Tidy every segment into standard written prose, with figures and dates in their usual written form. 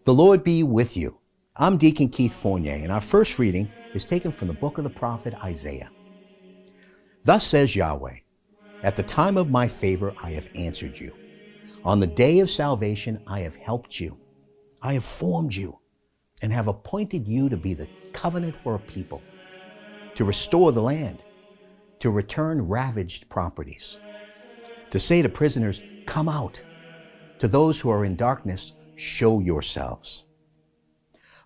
The Lord be with you. I'm Deacon Keith Fournier, and our first reading is taken from the book of the prophet Isaiah. Thus says Yahweh, at the time of my favor I have answered you. On the day of salvation I have helped you. I have formed you and have appointed you to be the covenant for a people, to restore the land, to return ravaged properties, to say to prisoners, come out. To those who are in darkness, show yourselves.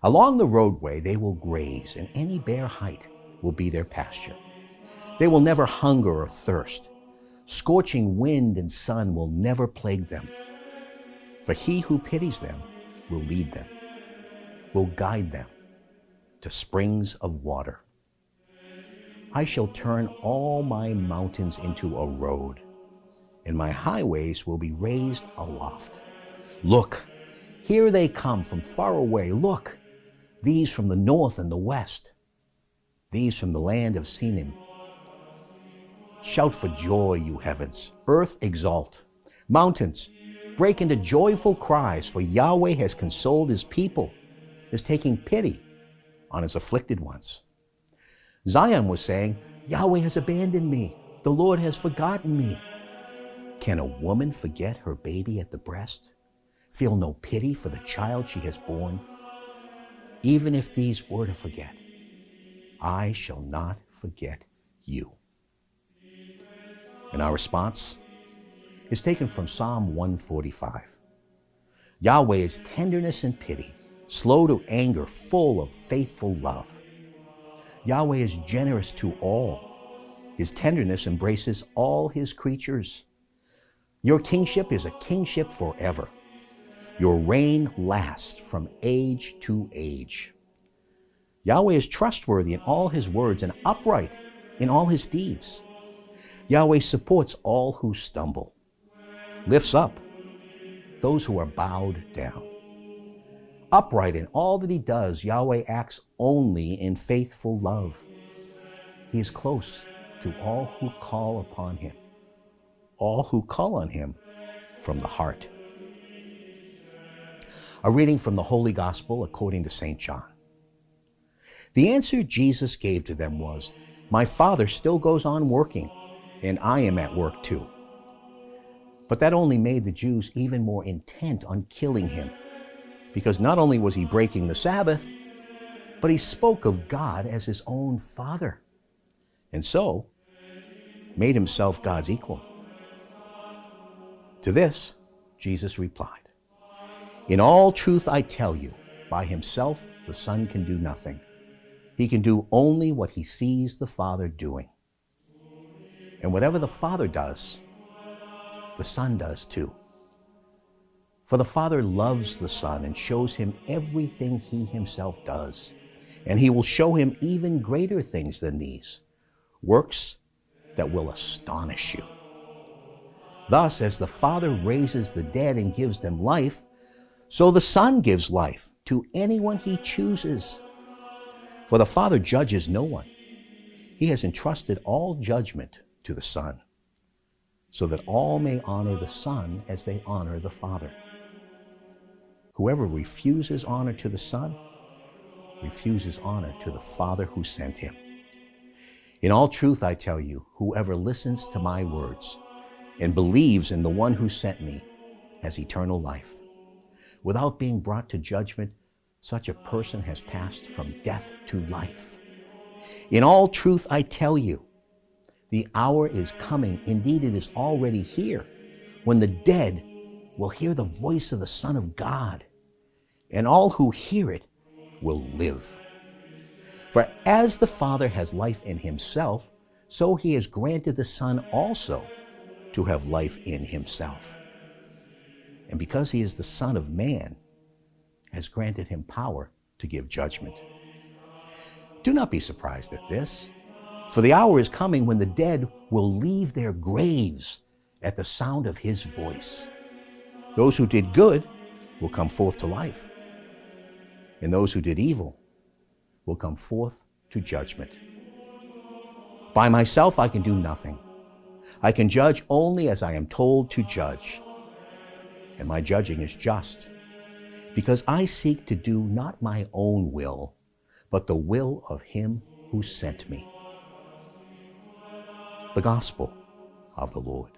Along the roadway they will graze, and any bare height will be their pasture. They will never hunger or thirst. Scorching wind and sun will never plague them. For he who pities them will lead them, will guide them to springs of water. I shall turn all my mountains into a road, and my highways will be raised aloft. Look, here they come from far away. Look, these from the north and the west, these from the land of Sinim. Shout for joy, you heavens. Earth, exult. Mountains, break into joyful cries, for Yahweh has consoled his people, is taking pity on his afflicted ones. Zion was saying, Yahweh has abandoned me. The Lord has forgotten me. Can a woman forget her baby at the breast? Feel no pity for the child she has borne? Even if these were to forget, I shall not forget you. And our response is taken from Psalm 145. Yahweh is tenderness and pity, slow to anger, full of faithful love. Yahweh is generous to all. His tenderness embraces all his creatures. Your kingship is a kingship forever. Your reign lasts from age to age. Yahweh is trustworthy in all his words and upright in all his deeds. Yahweh supports all who stumble, lifts up those who are bowed down. Upright in all that he does, Yahweh acts only in faithful love. He is close to all who call upon him, all who call on him from the heart. A reading from the Holy Gospel according to St. John. The answer Jesus gave to them was, my Father still goes on working, and I am at work too. But that only made the Jews even more intent on killing him, because not only was he breaking the Sabbath, but he spoke of God as his own Father, and so made himself God's equal. To this, Jesus replied, in all truth I tell you, by himself the Son can do nothing. He can do only what he sees the Father doing. And whatever the Father does, the Son does too. For the Father loves the Son and shows him everything he himself does. And he will show him even greater things than these, works that will astonish you. Thus, as the Father raises the dead and gives them life, so the Son gives life to anyone he chooses. For the Father judges no one. He has entrusted all judgment to the Son, so that all may honor the Son as they honor the Father. Whoever refuses honor to the Son refuses honor to the Father who sent him. In all truth I tell you, whoever listens to my words and believes in the one who sent me has eternal life. Without being brought to judgment, such a person has passed from death to life. In all truth I tell you, the hour is coming, indeed it is already here, when the dead will hear the voice of the Son of God, and all who hear it will live. For as the Father has life in himself, so he has granted the Son also to have life in himself. And because he is the Son of Man, has granted him power to give judgment. Do not be surprised at this, for the hour is coming when the dead will leave their graves at the sound of his voice. Those who did good will come forth to life, and those who did evil will come forth to judgment. By myself I can do nothing. I can judge only as I am told to judge, and my judging is just, because I seek to do not my own will, but the will of him who sent me. The Gospel of the Lord.